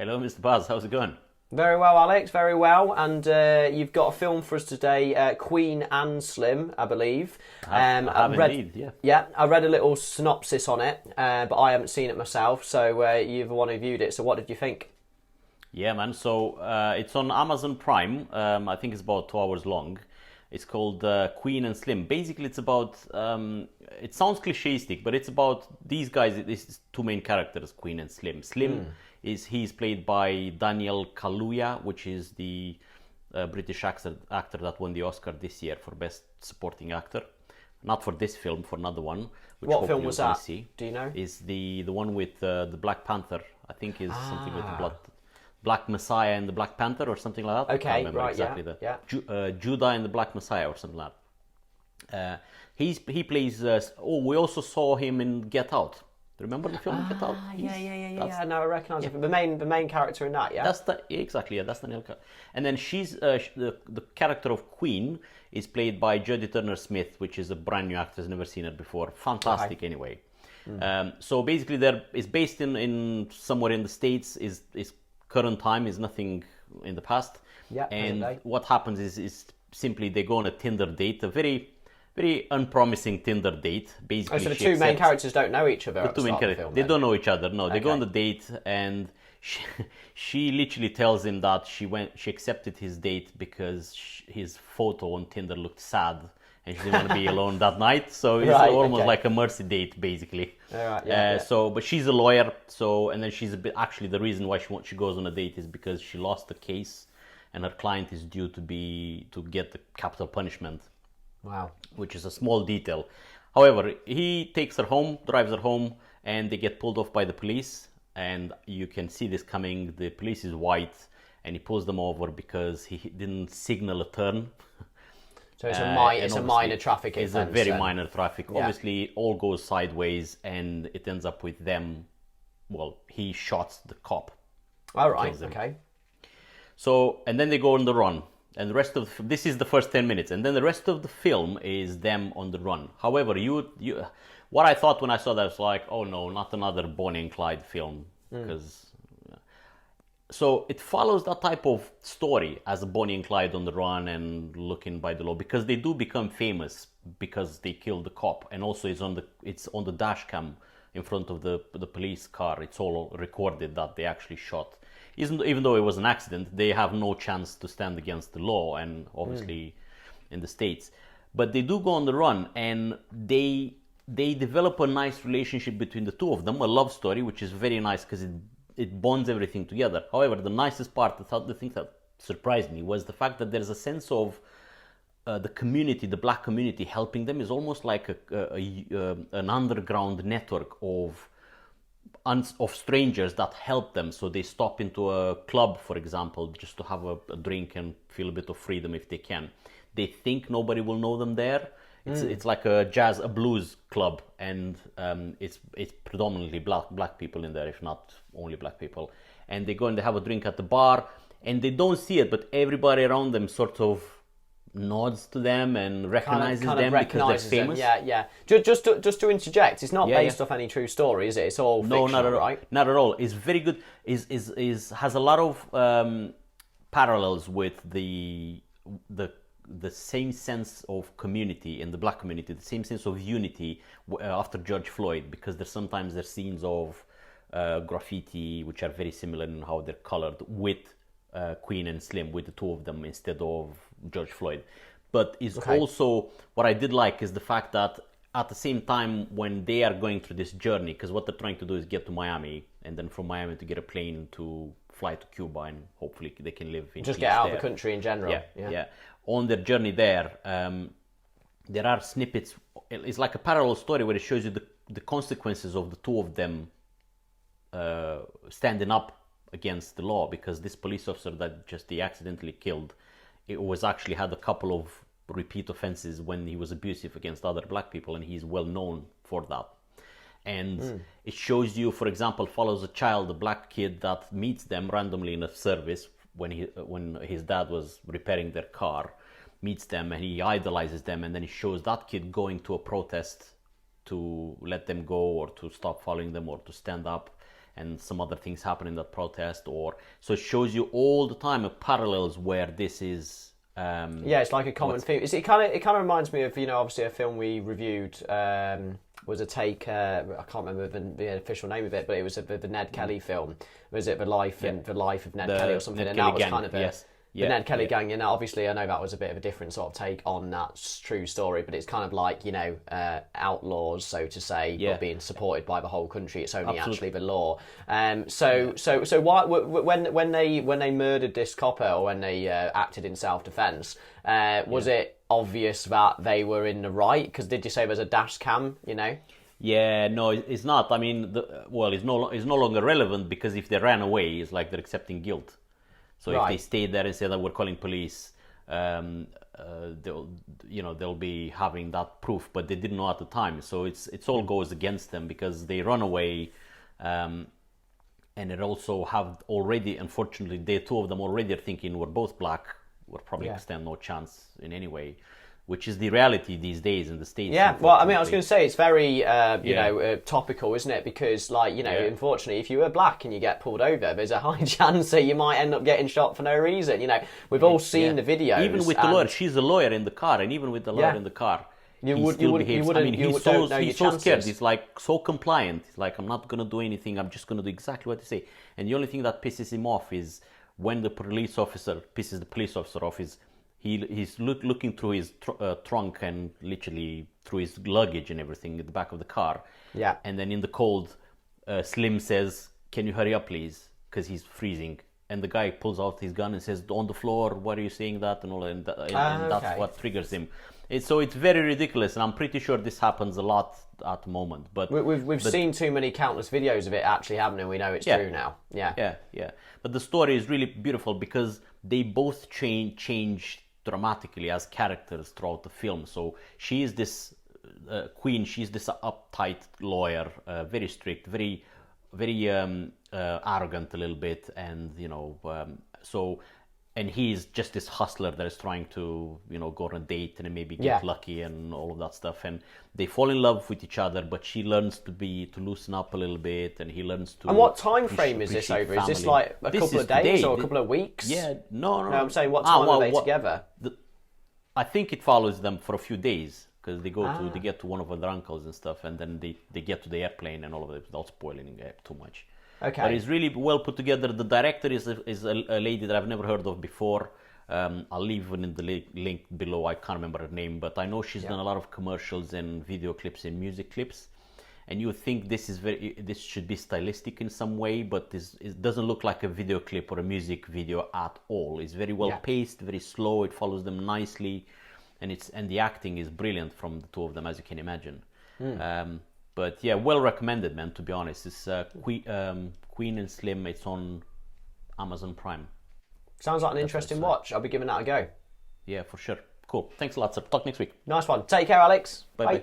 Hello, Mr. Baz. How's it going? Very well, Alex, very well. And you've got a film for us today, Queen and Slim, I believe. I have indeed, yeah. Yeah, I read a little synopsis on it, but I haven't seen it myself, so you're the one who viewed it. So what did you think? Yeah, man. So it's on Amazon Prime. I think it's about 2 hours long. It's called Queen and Slim. Basically, it's about, it sounds clicheistic, but it's about these guys. These two main characters, Queen and Slim. Slim he's played by Daniel Kaluuya, which is the British actor that won the Oscar this year for Best Supporting Actor. Not for this film, for another one. Which What film was that? See, do you know? is the one with the Black Panther. I think is something with the Black Messiah and the Black Panther or something like that. Okay, I can't remember right, exactly Judah and the Black Messiah or something like that. He plays. We also saw him in Get Out. Remember the film Get Out? Yeah. No, I recognise it. The main character in that, yeah. That's that's Daniel. And then she's the character of Queen is played by Jodie Turner-Smith, which is a brand new actress, never seen her before. Fantastic, anyway. So basically, it's based in somewhere in the States. Is current time, is nothing in the past. Yeah. And what happens is simply they go on a Tinder date, a very unpromising Tinder date. Basically, so the two main characters don't know each other. They don't know each other. No, they go on the date, and she literally tells him that she accepted his date because his photo on Tinder looked sad, and she didn't want to be alone that night. So it's almost like a mercy date, basically. But she's a lawyer, and then she's actually the reason why she goes on a date is because she lost a case, and her client is due to get the capital punishment. Wow. Which is a small detail. However, he takes her home, drives her home, and they get pulled off by the police. And you can see this coming. The police is white, and he pulls them over because he didn't signal a turn. So it's a minor traffic offence. It's a very minor traffic. Yeah. Obviously, it all goes sideways, and it ends up with them. Well, he shots the cop. All right. Okay. So, and then they go on the run. And the rest of this is the first 10 minutes, and then the rest of the film is them on the run. However, what I thought when I saw that was like, oh no, not another Bonnie and Clyde film, because so it follows that type of story as a Bonnie and Clyde on the run and looking by the law, because they do become famous because they killed the cop, and also it's on the dash cam in front of the police car. It's all recorded that they actually shot. Even though it was an accident, they have no chance to stand against the law, and obviously in the States. But they do go on the run, and they develop a nice relationship between the two of them, a love story, which is very nice because it bonds everything together. However, the nicest part, the thing that surprised me, was the fact that there's a sense of the community, the black community, helping them. Is almost like an underground network of strangers that help them. So they stop into a club, for example, just to have a drink and feel a bit of freedom if they can. They think nobody will know them there. It's like a blues club, and it's predominantly black people in there, if not only black people. And they go and they have a drink at the bar, and they don't see it, but everybody around them sort of nods to them and recognizes them because they're famous. Yeah. Just to interject, it's not based off any true story, is it? It's all fictional, not at all. Right? Not at all. It's very good. Has a lot of parallels with the same sense of community in the black community, the same sense of unity after George Floyd, because there's scenes of graffiti which are very similar in how they're colored with Queen and Slim, with the two of them instead of George Floyd. But is also what I did like is the fact that at the same time when they are going through this journey, because what they're trying to do is get to Miami, and then from Miami to get a plane to fly to Cuba, and hopefully they can live in just peace get out there. of the country in general. Yeah. On their journey there, there are snippets. It's like a parallel story where it shows you the consequences of the two of them standing up against the law, because this police officer that they accidentally killed, it was actually had a couple of repeat offenses when he was abusive against other black people, and he's well known for that. And it shows you, for example, follows a black kid that meets them randomly in a service when his dad was repairing their car, meets them and he idolizes them, and then he shows that kid going to a protest to let them go or to stop following them or to stand up. and some other things happen in that protest, or so it shows you all the time parallels where this is. Yeah, it's like a common theme. It kind of reminds me of, you know, obviously a film we reviewed was a take. I can't remember the official name of it, but it was the Ned Kelly film. Was it the life of Ned Kelly or something? Ned and Kelly that was gang, kind of yes. the Ned Kelly gang. And obviously, I know that was a bit of a different sort of take on that true story, but it's kind of like, you know, outlaws, so to say, but being supported by the whole country. It's only actually the law. So why when they murdered this copper, or when they acted in self-defense, was it obvious that they were in the right? Because did you say there's a dash cam? You know. Yeah, no, it's not. I mean, it's no longer relevant, because if they ran away, it's like they're accepting guilt. So if they stayed there and said that we're calling police, they'll be having that proof, but they didn't know at the time. So it's all goes against them, because they run away, and it also have already, unfortunately, the two of them already are thinking we're both black, we're probably stand no chance in any way. Which is the reality these days in the States. Yeah, well, I mean, I was going to say, it's very, topical, isn't it? Because, like, you know, unfortunately, if you were black and you get pulled over, there's a high chance that you might end up getting shot for no reason. You know, we've all seen the videos. Even with the lawyer, she's a lawyer in the car, and even with the lawyer in the car, he's so scared. He's like so compliant. He's like, I'm not going to do anything. I'm just going to do exactly what you say. And the only thing that pisses him off is when the police officer pisses the police officer off is he's looking through his trunk and literally through his luggage and everything at the back of the car. Yeah. And then in the cold, Slim says, "Can you hurry up, please?" Because he's freezing. And the guy pulls out his gun and says, "On the floor, why are you saying that?" And all, and that's what triggers him. So it's very ridiculous, and I'm pretty sure this happens a lot at the moment. But we've seen too many countless videos of it actually happening. We know it's true now. Yeah. But the story is really beautiful because they both change dramatically as characters throughout the film. So she is this queen. She's this uptight lawyer, very strict, very arrogant a little bit, and and he's just this hustler that is trying to go on a date and maybe get lucky and all of that stuff. And they fall in love with each other, but she learns to loosen up a little bit, and he learns to. And what time frame is this over? Family. Is this like a couple of days or a couple of weeks? Yeah, no. I'm saying, what time are they together? I think it follows them for a few days, because they get to one of their uncles and stuff, and then they get to the airplane and all of it without spoiling it too much. Okay. But it's really well put together. The director is a lady that I've never heard of before. I'll leave it in the link below. I can't remember her name, but I know she's done a lot of commercials and video clips and music clips. And you think this should be stylistic in some way, but it doesn't look like a video clip or a music video at all. It's very well paced, very slow. It follows them nicely, and the acting is brilliant from the two of them, as you can imagine. But yeah, well recommended, man. To be honest, it's Queen and Slim. It's on Amazon Prime. Sounds like an interesting watch. I'll be giving that a go. Yeah, for sure. Cool. Thanks a lot, sir. Talk next week. Nice one. Take care, Alex. Bye.